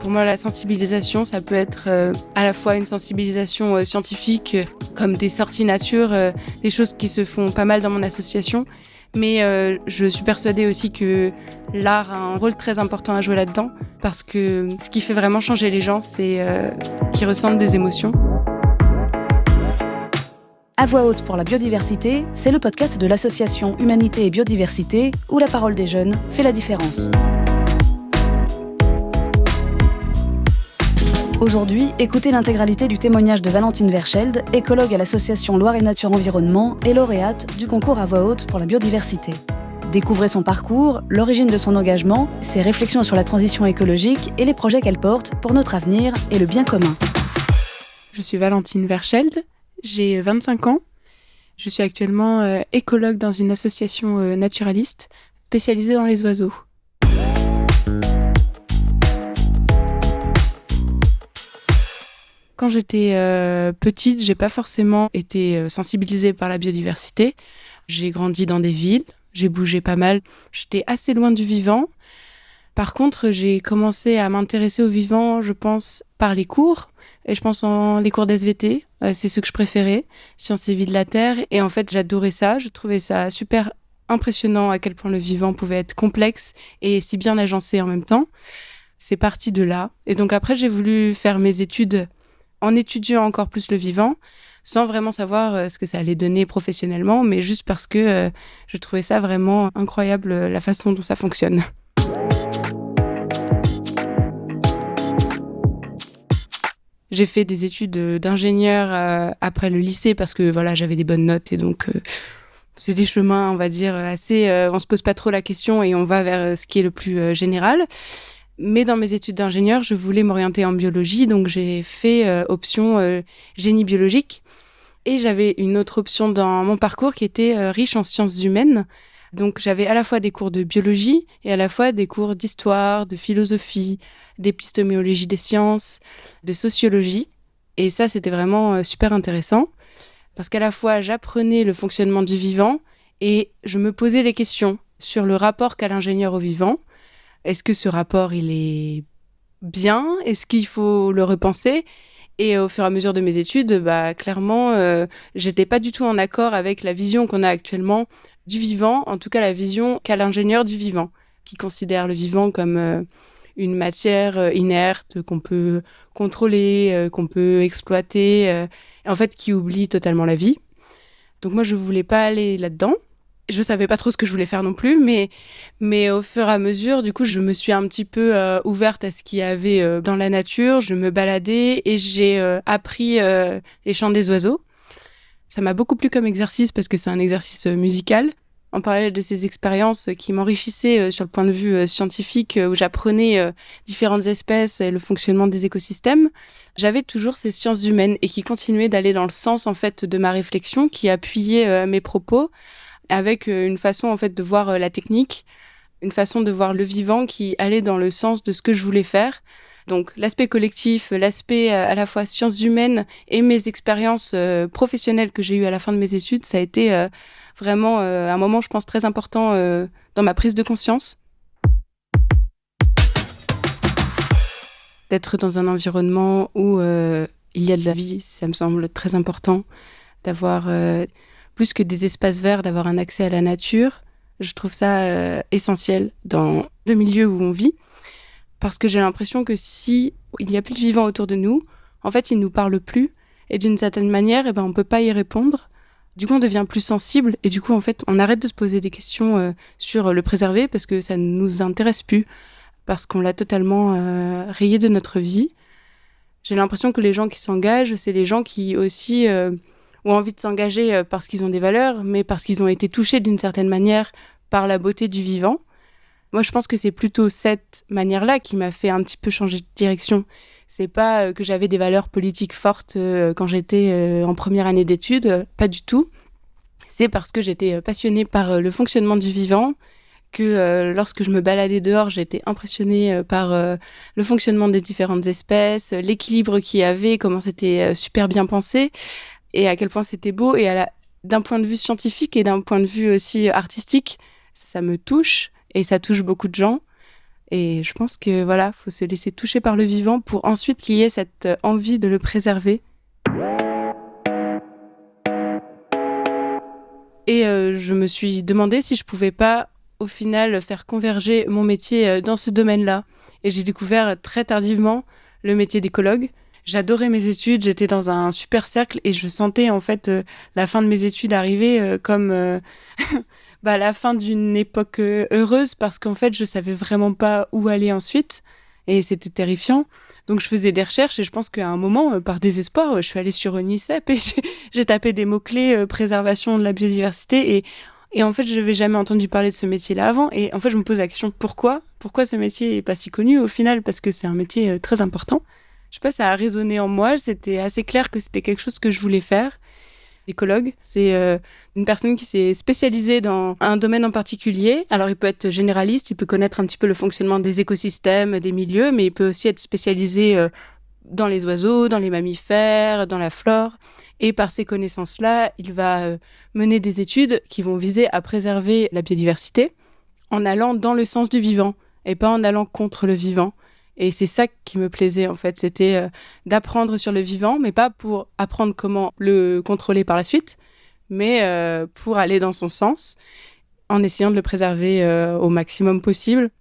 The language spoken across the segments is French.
Pour moi, la sensibilisation, ça peut être à la fois une sensibilisation scientifique, comme des sorties nature, des choses qui se font pas mal dans mon association. Mais je suis persuadée aussi que l'art a un rôle très important à jouer là-dedans, parce que ce qui fait vraiment changer les gens, c'est qu'ils ressentent des émotions. À voix haute pour la biodiversité, c'est le podcast de l'association Humanité et Biodiversité, où la parole des jeunes fait la différence. Aujourd'hui, écoutez l'intégralité du témoignage de Valentine Verschelde, écologue à l'association Loire et Nature Environnement et lauréate du concours à voix haute pour la biodiversité. Découvrez son parcours, l'origine de son engagement, ses réflexions sur la transition écologique et les projets qu'elle porte pour notre avenir et le bien commun. Je suis Valentine Verschelde, j'ai 25 ans. Je suis actuellement écologue dans une association naturaliste spécialisée dans les oiseaux. Quand j'étais petite, j'ai pas forcément été sensibilisée par la biodiversité. J'ai grandi dans des villes, j'ai bougé pas mal. J'étais assez loin du vivant. Par contre, j'ai commencé à m'intéresser au vivant, je pense, par les cours. Et je pense les cours d'SVT, c'est ce que je préférais, Sciences et Vie de la Terre. Et en fait, j'adorais ça. Je trouvais ça super impressionnant à quel point le vivant pouvait être complexe et si bien agencé en même temps. C'est parti de là. Et donc après, j'ai voulu faire mes études en étudiant encore plus le vivant, sans vraiment savoir ce que ça allait donner professionnellement, mais juste parce que je trouvais ça vraiment incroyable, la façon dont ça fonctionne. J'ai fait des études d'ingénieur après le lycée, parce que voilà, j'avais des bonnes notes, et donc c'est des chemins, on va dire, assez... on se pose pas trop la question et on va vers ce qui est le plus général. Mais dans mes études d'ingénieur, je voulais m'orienter en biologie, donc j'ai fait option génie biologique. Et j'avais une autre option dans mon parcours qui était riche en sciences humaines. Donc j'avais à la fois des cours de biologie et à la fois des cours d'histoire, de philosophie, d'épistémologie des sciences, de sociologie. Et ça, c'était vraiment super intéressant, parce qu'à la fois, j'apprenais le fonctionnement du vivant et je me posais les questions sur le rapport qu'a l'ingénieur au vivant. Est-ce que ce rapport, il est bien ? Est-ce qu'il faut le repenser ? Et au fur et à mesure de mes études, clairement, j'étais pas du tout en accord avec la vision qu'on a actuellement du vivant, en tout cas la vision qu'a l'ingénieur du vivant, qui considère le vivant comme une matière inerte qu'on peut contrôler, qu'on peut exploiter, et en fait qui oublie totalement la vie. Donc moi, je voulais pas aller là-dedans. Je savais pas trop ce que je voulais faire non plus, mais au fur et à mesure, du coup, je me suis un petit peu ouverte à ce qu'il y avait dans la nature. Je me baladais et j'ai appris les chants des oiseaux. Ça m'a beaucoup plu comme exercice parce que c'est un exercice musical. En parallèle de ces expériences qui m'enrichissaient sur le point de vue scientifique, où j'apprenais différentes espèces et le fonctionnement des écosystèmes, j'avais toujours ces sciences humaines et qui continuaient d'aller dans le sens en fait de ma réflexion, qui appuyait mes propos, avec une façon en fait de voir la technique, une façon de voir le vivant qui allait dans le sens de ce que je voulais faire. Donc l'aspect collectif, l'aspect à la fois sciences humaines et mes expériences professionnelles que j'ai eues à la fin de mes études, ça a été vraiment un moment, je pense, très important dans ma prise de conscience. D'être dans un environnement où il y a de la vie, ça me semble très important, d'avoir... plus que des espaces verts, d'avoir un accès à la nature. Je trouve ça essentiel dans le milieu où on vit, parce que j'ai l'impression que si il n'y a plus de vivant autour de nous, en fait, il nous parle plus, et d'une certaine manière, on peut pas y répondre. Du coup, on devient plus sensible, et du coup, en fait, on arrête de se poser des questions sur le préserver, parce que ça ne nous intéresse plus, parce qu'on l'a totalement rayé de notre vie. J'ai l'impression que les gens qui s'engagent, c'est les gens qui aussi... ont envie de s'engager parce qu'ils ont des valeurs, mais parce qu'ils ont été touchés d'une certaine manière par la beauté du vivant. Moi, je pense que c'est plutôt cette manière-là qui m'a fait un petit peu changer de direction. C'est pas que j'avais des valeurs politiques fortes quand j'étais en première année d'études, pas du tout. C'est parce que j'étais passionnée par le fonctionnement du vivant, que lorsque je me baladais dehors, j'étais impressionnée par le fonctionnement des différentes espèces, l'équilibre qu'il y avait, comment c'était super bien pensé, et à quel point c'était beau. Et d'un point de vue scientifique et d'un point de vue aussi artistique, ça me touche, et ça touche beaucoup de gens. Et je pense que voilà, faut se laisser toucher par le vivant pour ensuite qu'il y ait cette envie de le préserver. Et je me suis demandé si je pouvais pas, au final, faire converger mon métier dans ce domaine-là. Et j'ai découvert très tardivement le métier d'écologue. J'adorais mes études, j'étais dans un super cercle et je sentais en fait la fin de mes études arriver comme la fin d'une époque heureuse parce qu'en fait je savais vraiment pas où aller ensuite et c'était terrifiant. Donc je faisais des recherches et je pense qu'à un moment, par désespoir, je suis allée sur UNICEF et j'ai tapé des mots-clés préservation de la biodiversité et en fait je n'avais jamais entendu parler de ce métier-là avant et en fait je me pose la question pourquoi ce métier est pas si connu au final parce que c'est un métier très important. Je sais pas, ça a résonné en moi, c'était assez clair que c'était quelque chose que je voulais faire. L'écologue, c'est une personne qui s'est spécialisée dans un domaine en particulier. Alors, il peut être généraliste, il peut connaître un petit peu le fonctionnement des écosystèmes, des milieux, mais il peut aussi être spécialisé dans les oiseaux, dans les mammifères, dans la flore. Et par ces connaissances-là, il va mener des études qui vont viser à préserver la biodiversité en allant dans le sens du vivant et pas en allant contre le vivant. Et c'est ça qui me plaisait, en fait. C'était d'apprendre sur le vivant, mais pas pour apprendre comment le contrôler par la suite, mais pour aller dans son sens, en essayant de le préserver au maximum possible.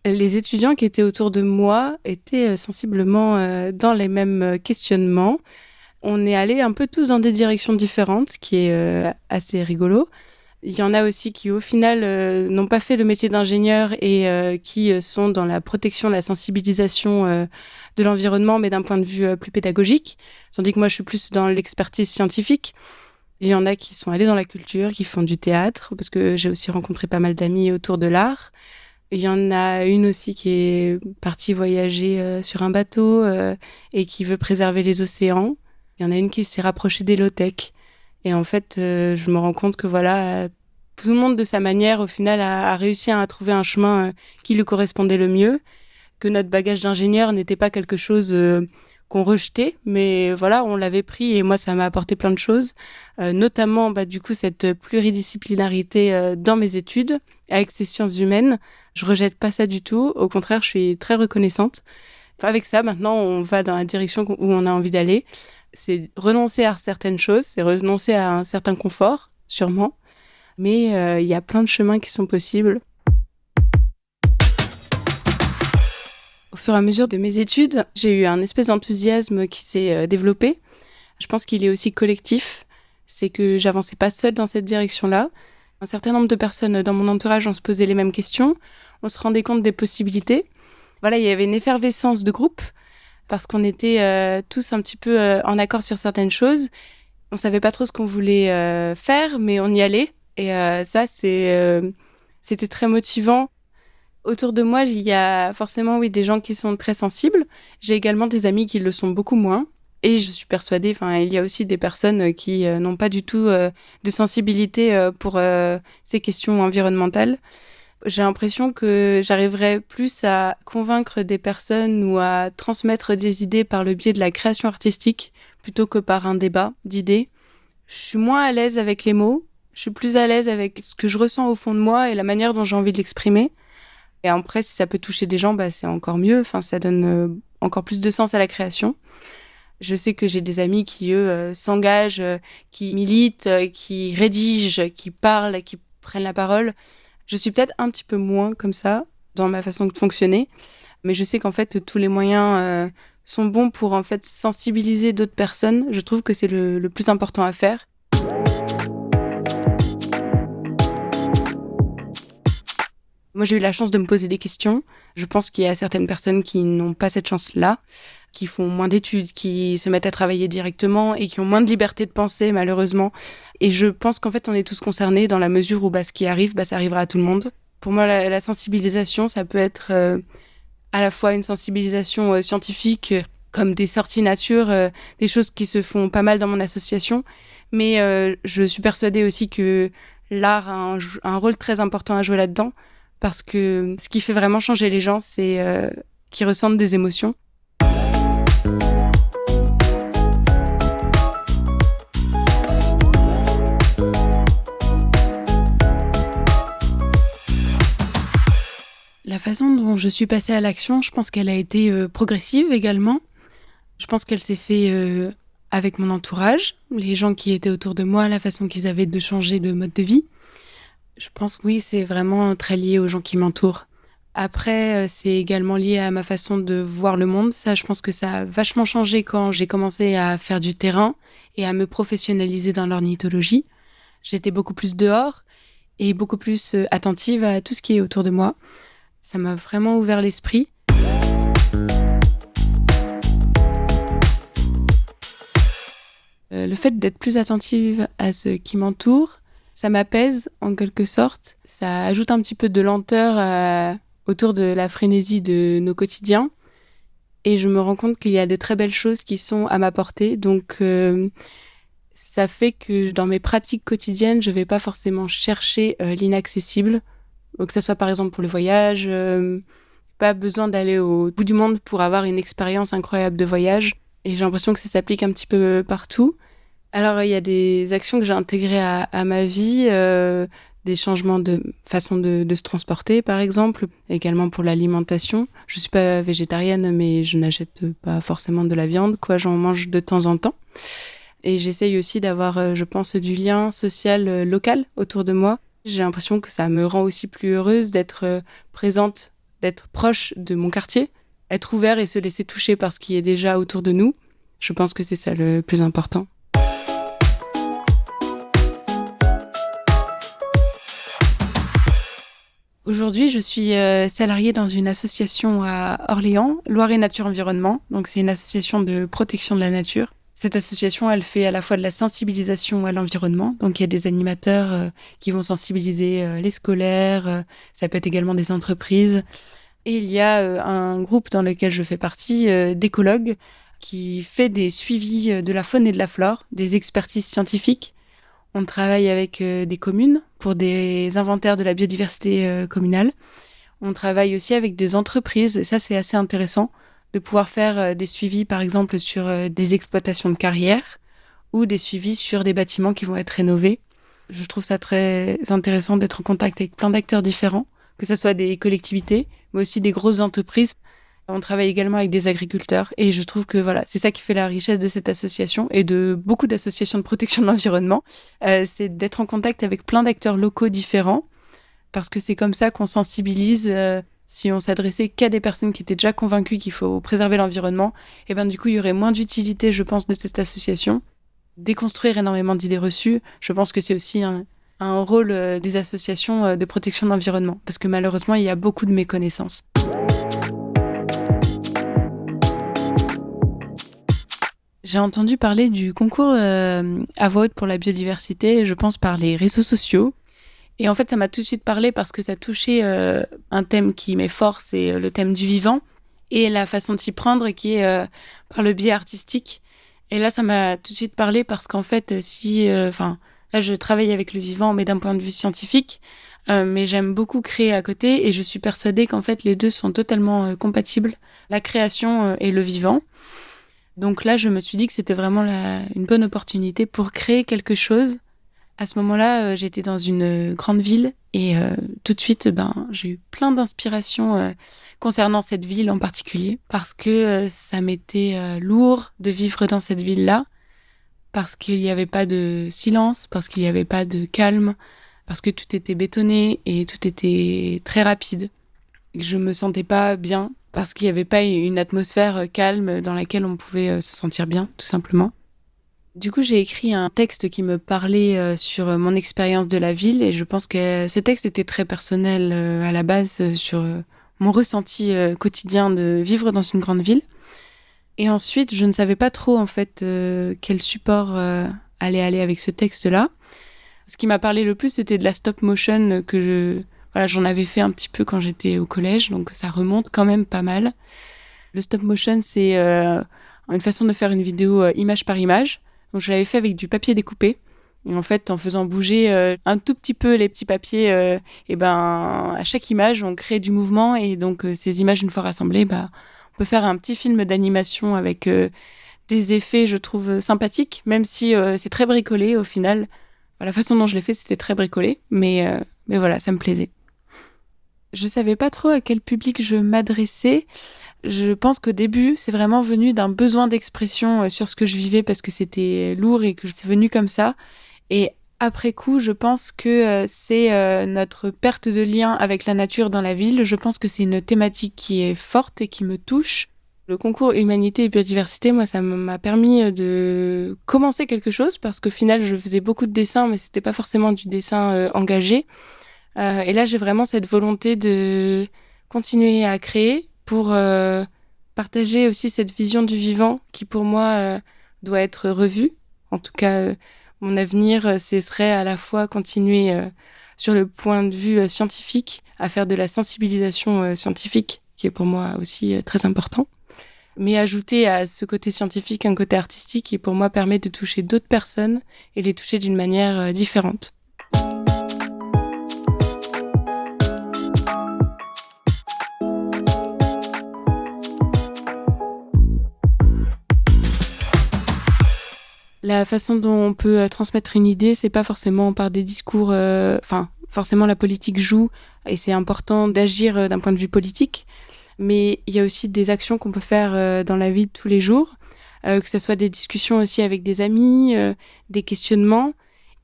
Les étudiants qui étaient autour de moi étaient sensiblement dans les mêmes questionnements. On est allés un peu tous dans des directions différentes, ce qui est assez rigolo. Il y en a aussi qui, au final, n'ont pas fait le métier d'ingénieur et qui sont dans la protection, la sensibilisation de l'environnement, mais d'un point de vue plus pédagogique. Tandis que moi, je suis plus dans l'expertise scientifique. Il y en a qui sont allés dans la culture, qui font du théâtre, parce que j'ai aussi rencontré pas mal d'amis autour de l'art. Il y en a une aussi qui est partie voyager sur un bateau et qui veut préserver les océans. Il y en a une qui s'est rapprochée des low-tech. Et en fait, je me rends compte que voilà, tout le monde de sa manière, au final, a réussi à trouver un chemin qui lui correspondait le mieux, que notre bagage d'ingénieur n'était pas quelque chose qu'on rejetait, mais voilà, on l'avait pris et moi, ça m'a apporté plein de choses, notamment du coup cette pluridisciplinarité dans mes études, avec ces sciences humaines. Je rejette pas ça du tout, au contraire, je suis très reconnaissante. Avec ça, maintenant, on va dans la direction où on a envie d'aller. C'est renoncer à certaines choses, c'est renoncer à un certain confort, sûrement. Mais il y a plein de chemins qui sont possibles. Au fur et à mesure de mes études, j'ai eu un espèce d'enthousiasme qui s'est développé. Je pense qu'il est aussi collectif. C'est que j'avançais pas seule dans cette direction-là. Un certain nombre de personnes dans mon entourage, on se posait les mêmes questions. On se rendait compte des possibilités. Voilà, il y avait une effervescence de groupe. Parce qu'on était tous un petit peu en accord sur certaines choses. On savait pas trop ce qu'on voulait faire, mais on y allait. Et ça, c'était très motivant. Autour de moi, il y a forcément des gens qui sont très sensibles. J'ai également des amis qui le sont beaucoup moins. Et je suis persuadée, il y a aussi des personnes qui n'ont pas du tout de sensibilité pour ces questions environnementales. J'ai l'impression que j'arriverais plus à convaincre des personnes ou à transmettre des idées par le biais de la création artistique plutôt que par un débat d'idées. Je suis moins à l'aise avec les mots, je suis plus à l'aise avec ce que je ressens au fond de moi et la manière dont j'ai envie de l'exprimer. Et après, si ça peut toucher des gens, c'est encore mieux. Ça donne encore plus de sens à la création. Je sais que j'ai des amis qui, eux, s'engagent, qui militent, qui rédigent, qui parlent, qui prennent la parole. Je suis peut-être un petit peu moins comme ça dans ma façon de fonctionner, mais je sais qu'en fait tous les moyens sont bons pour en fait sensibiliser d'autres personnes. Je trouve que c'est le plus important à faire. Moi, j'ai eu la chance de me poser des questions. Je pense qu'il y a certaines personnes qui n'ont pas cette chance-là, qui font moins d'études, qui se mettent à travailler directement et qui ont moins de liberté de penser, malheureusement. Et je pense qu'en fait, on est tous concernés dans la mesure où ce qui arrive, ça arrivera à tout le monde. Pour moi, la sensibilisation, ça peut être à la fois une sensibilisation scientifique, comme des sorties nature, des choses qui se font pas mal dans mon association. Mais je suis persuadée aussi que l'art a un rôle très important à jouer là-dedans. Parce que ce qui fait vraiment changer les gens, c'est qu'ils ressentent des émotions. La façon dont je suis passée à l'action, je pense qu'elle a été progressive également. Je pense qu'elle s'est faite avec mon entourage, les gens qui étaient autour de moi, la façon qu'ils avaient de changer de mode de vie. Je pense que oui, c'est vraiment très lié aux gens qui m'entourent. Après, c'est également lié à ma façon de voir le monde. Ça, je pense que ça a vachement changé quand j'ai commencé à faire du terrain et à me professionnaliser dans l'ornithologie. J'étais beaucoup plus dehors et beaucoup plus attentive à tout ce qui est autour de moi. Ça m'a vraiment ouvert l'esprit. Le fait d'être plus attentive à ce qui m'entoure, ça m'apaise en quelque sorte. Ça ajoute un petit peu de lenteur autour de la frénésie de nos quotidiens. Et je me rends compte qu'il y a de très belles choses qui sont à ma portée. Donc, ça fait que dans mes pratiques quotidiennes, je ne vais pas forcément chercher l'inaccessible. Que ce soit par exemple pour le voyage, pas besoin d'aller au bout du monde pour avoir une expérience incroyable de voyage. Et j'ai l'impression que ça s'applique un petit peu partout. Alors, il y a des actions que j'ai intégrées à ma vie, des changements de façon de se transporter, par exemple, également pour l'alimentation. Je ne suis pas végétarienne, mais je n'achète pas forcément de la viande, j'en mange de temps en temps. Et j'essaye aussi d'avoir, je pense, du lien social local autour de moi. J'ai l'impression que ça me rend aussi plus heureuse d'être présente, d'être proche de mon quartier, être ouvert et se laisser toucher par ce qui est déjà autour de nous. Je pense que c'est ça le plus important. Aujourd'hui, je suis salariée dans une association à Orléans, Loire et Nature Environnement. Donc, c'est une association de protection de la nature. Cette association, elle fait à la fois de la sensibilisation à l'environnement. Donc, il y a des animateurs qui vont sensibiliser les scolaires. Ça peut être également des entreprises. Et il y a un groupe dans lequel je fais partie, d'écologues, qui fait des suivis de la faune et de la flore, des expertises scientifiques. On travaille avec des communes pour des inventaires de la biodiversité communale. On travaille aussi avec des entreprises, et ça c'est assez intéressant, de pouvoir faire des suivis par exemple sur des exploitations de carrières ou des suivis sur des bâtiments qui vont être rénovés. Je trouve ça très intéressant d'être en contact avec plein d'acteurs différents, que ce soit des collectivités, mais aussi des grosses entreprises. On travaille également avec des agriculteurs et je trouve que voilà, c'est ça qui fait la richesse de cette association et de beaucoup d'associations de protection de l'environnement. C'est d'être en contact avec plein d'acteurs locaux différents parce que c'est comme ça qu'on sensibilise. Si on s'adressait qu'à des personnes qui étaient déjà convaincues qu'il faut préserver l'environnement, et ben du coup, il y aurait moins d'utilité, je pense, de cette association. Déconstruire énormément d'idées reçues, je pense que c'est aussi un rôle des associations de protection de l'environnement parce que malheureusement, il y a beaucoup de méconnaissances. J'ai entendu parler du concours à voix haute pour la biodiversité, je pense par les réseaux sociaux. Et en fait, ça m'a tout de suite parlé parce que ça touchait un thème qui m'est fort, c'est le thème du vivant et la façon de s'y prendre qui est par le biais artistique. Et là, ça m'a tout de suite parlé parce qu'en fait, là, je travaille avec le vivant, mais d'un point de vue scientifique, mais j'aime beaucoup créer à côté et je suis persuadée qu'en fait, les deux sont totalement compatibles, la création et le vivant. Donc là, je me suis dit que c'était vraiment une bonne opportunité pour créer quelque chose. À ce moment-là, j'étais dans une grande ville et tout de suite, j'ai eu plein d'inspirations concernant cette ville en particulier parce que ça m'était lourd de vivre dans cette ville-là, parce qu'il n'y avait pas de silence, parce qu'il n'y avait pas de calme, parce que tout était bétonné et tout était très rapide. Je me sentais pas bien parce qu'il n'y avait pas une atmosphère calme dans laquelle on pouvait se sentir bien, tout simplement. Du coup, j'ai écrit un texte qui me parlait sur mon expérience de la ville et je pense que ce texte était très personnel à la base sur mon ressenti quotidien de vivre dans une grande ville. Et ensuite, je ne savais pas trop en fait quel support allait aller avec ce texte-là. Ce qui m'a parlé le plus, c'était de la stop motion j'en avais fait un petit peu quand j'étais au collège, donc ça remonte quand même pas mal. Le stop motion, c'est une façon de faire une vidéo image par image. Donc je l'avais fait avec du papier découpé. Et en fait, en faisant bouger un tout petit peu les petits papiers, à chaque image, on crée du mouvement. Et donc ces images, une fois rassemblées, on peut faire un petit film d'animation avec des effets, je trouve, sympathiques, même si c'est très bricolé au final. La façon dont je l'ai fait, c'était très bricolé, mais voilà, ça me plaisait. Je savais pas trop à quel public je m'adressais. Je pense qu'au début, c'est vraiment venu d'un besoin d'expression sur ce que je vivais parce que c'était lourd et que c'est venu comme ça. Et après coup, je pense que c'est notre perte de lien avec la nature dans la ville. Je pense que c'est une thématique qui est forte et qui me touche. Le concours Humanité et Biodiversité, moi, ça m'a permis de commencer quelque chose parce qu'au final, je faisais beaucoup de dessins, mais c'était pas forcément du dessin engagé. Et là, j'ai vraiment cette volonté de continuer à créer pour partager aussi cette vision du vivant qui, pour moi, doit être revue. En tout cas, mon avenir, ce serait à la fois continuer sur le point de vue scientifique, à faire de la sensibilisation scientifique, qui est pour moi aussi très important, mais ajouter à ce côté scientifique un côté artistique qui, pour moi, permet de toucher d'autres personnes et les toucher d'une manière différente. La façon dont on peut transmettre une idée, c'est pas forcément par des discours. Forcément, la politique joue et c'est important d'agir d'un point de vue politique. Mais il y a aussi des actions qu'on peut faire dans la vie de tous les jours, que ce soit des discussions aussi avec des amis, des questionnements.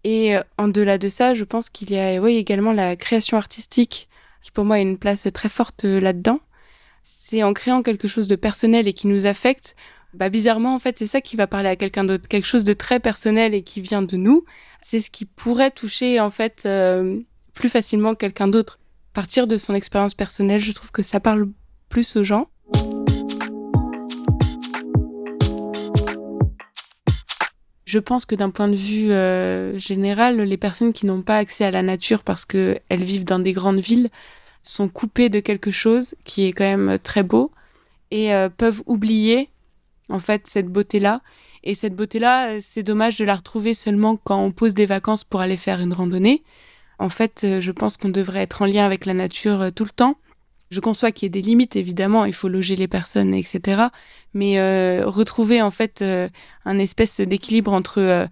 Et en delà de ça, je pense qu'il y a également la création artistique, qui pour moi a une place très forte là-dedans. C'est en créant quelque chose de personnel et qui nous affecte. Bizarrement, en fait, c'est ça qui va parler à quelqu'un d'autre, quelque chose de très personnel et qui vient de nous. C'est ce qui pourrait toucher, en fait, plus facilement quelqu'un d'autre. Partir de son expérience personnelle, je trouve que ça parle plus aux gens. Je pense que d'un point de vue général, les personnes qui n'ont pas accès à la nature parce qu'elles vivent dans des grandes villes sont coupées de quelque chose qui est quand même très beau et peuvent oublier en fait cette beauté-là. Et cette beauté-là, c'est dommage de la retrouver seulement quand on pose des vacances pour aller faire une randonnée. En fait, je pense qu'on devrait être en lien avec la nature tout le temps. Je conçois qu'il y ait des limites, évidemment, il faut loger les personnes, etc. Mais retrouver en fait un espèce d'équilibre entre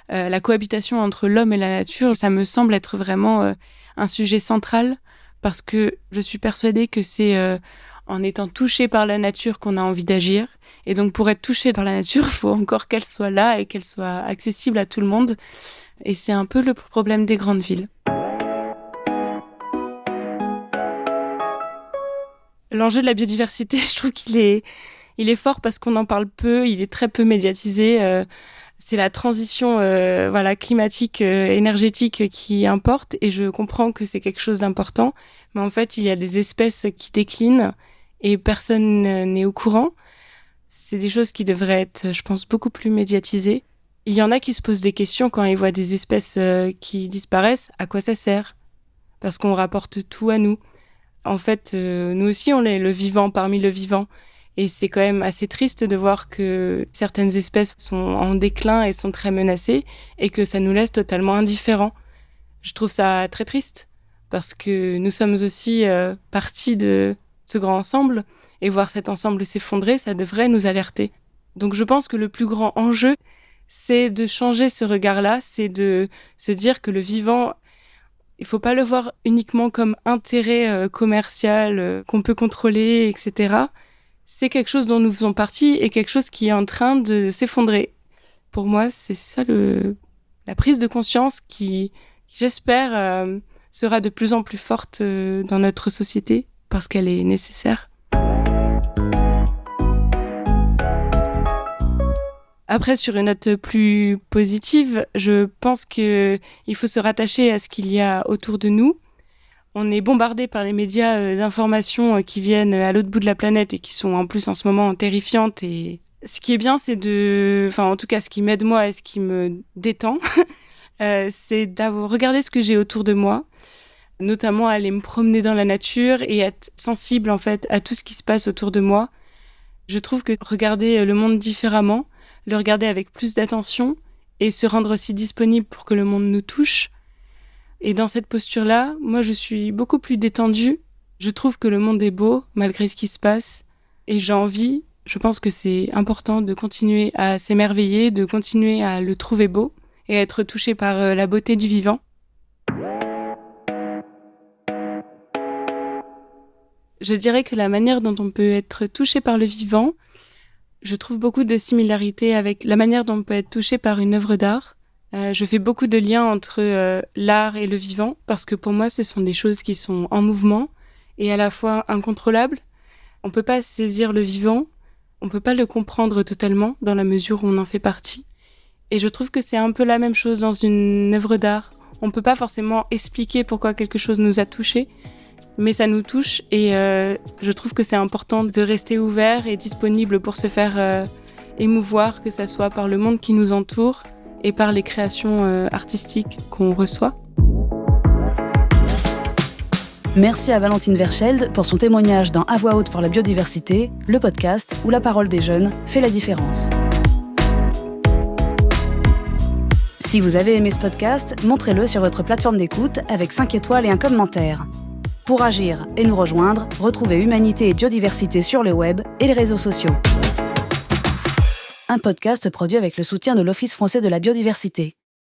la cohabitation entre l'homme et la nature, ça me semble être vraiment un sujet central parce que je suis persuadée que c'est en étant touché par la nature qu'on a envie d'agir. Et donc pour être touché par la nature, il faut encore qu'elle soit là et qu'elle soit accessible à tout le monde. Et c'est un peu le problème des grandes villes. L'enjeu de la biodiversité, je trouve qu'il est fort parce qu'on en parle peu, il est très peu médiatisé. C'est la transition climatique, énergétique qui importe et je comprends que c'est quelque chose d'important. Mais en fait, il y a des espèces qui déclinent et personne n'est au courant. C'est des choses qui devraient être, je pense, beaucoup plus médiatisées. Il y en a qui se posent des questions quand ils voient des espèces qui disparaissent. À quoi ça sert ? Parce qu'on rapporte tout à nous. En fait, nous aussi, on est le vivant parmi le vivant. Et c'est quand même assez triste de voir que certaines espèces sont en déclin et sont très menacées et que ça nous laisse totalement indifférents. Je trouve ça très triste parce que nous sommes aussi partie de ce grand ensemble et voir cet ensemble s'effondrer, ça devrait nous alerter. Donc je pense que le plus grand enjeu, c'est de changer ce regard-là, c'est de se dire que le vivant, il faut pas le voir uniquement comme intérêt commercial qu'on peut contrôler, etc. C'est quelque chose dont nous faisons partie et quelque chose qui est en train de s'effondrer. Pour moi, c'est ça la prise de conscience qui j'espère, sera de plus en plus forte dans notre société parce qu'elle est nécessaire. Après, sur une note plus positive, je pense qu'il faut se rattacher à ce qu'il y a autour de nous. On est bombardé par les médias d'informations qui viennent à l'autre bout de la planète et qui sont en plus en ce moment terrifiantes. Et ce qui est bien, c'est en tout cas, ce qui m'aide moi et ce qui me détend, c'est d'avoir regardé ce que j'ai autour de moi, notamment aller me promener dans la nature et être sensible en fait à tout ce qui se passe autour de moi. Je trouve que regarder le monde différemment, le regarder avec plus d'attention et se rendre aussi disponible pour que le monde nous touche. Et dans cette posture-là, moi, je suis beaucoup plus détendue. Je trouve que le monde est beau, malgré ce qui se passe. Et j'ai envie, je pense que c'est important de continuer à s'émerveiller, de continuer à le trouver beau et à être touché par la beauté du vivant. Je dirais que la manière dont on peut être touché par le vivant, je trouve beaucoup de similarités avec la manière dont on peut être touché par une œuvre d'art. Je fais beaucoup de liens entre l'art et le vivant, parce que pour moi, ce sont des choses qui sont en mouvement et à la fois incontrôlables. On ne peut pas saisir le vivant, on ne peut pas le comprendre totalement dans la mesure où on en fait partie. Et je trouve que c'est un peu la même chose dans une œuvre d'art. On ne peut pas forcément expliquer pourquoi quelque chose nous a touchés, mais ça nous touche et je trouve que c'est important de rester ouvert et disponible pour se faire émouvoir, que ça soit par le monde qui nous entoure et par les créations artistiques qu'on reçoit. Merci à Valentine Verschelde pour son témoignage dans À voix haute pour la biodiversité, le podcast où la parole des jeunes fait la différence. Si vous avez aimé ce podcast, montrez-le sur votre plateforme d'écoute avec 5 étoiles et un commentaire. Pour agir et nous rejoindre, retrouvez Humanité et Biodiversité sur le web et les réseaux sociaux. Un podcast produit avec le soutien de l'Office français de la biodiversité.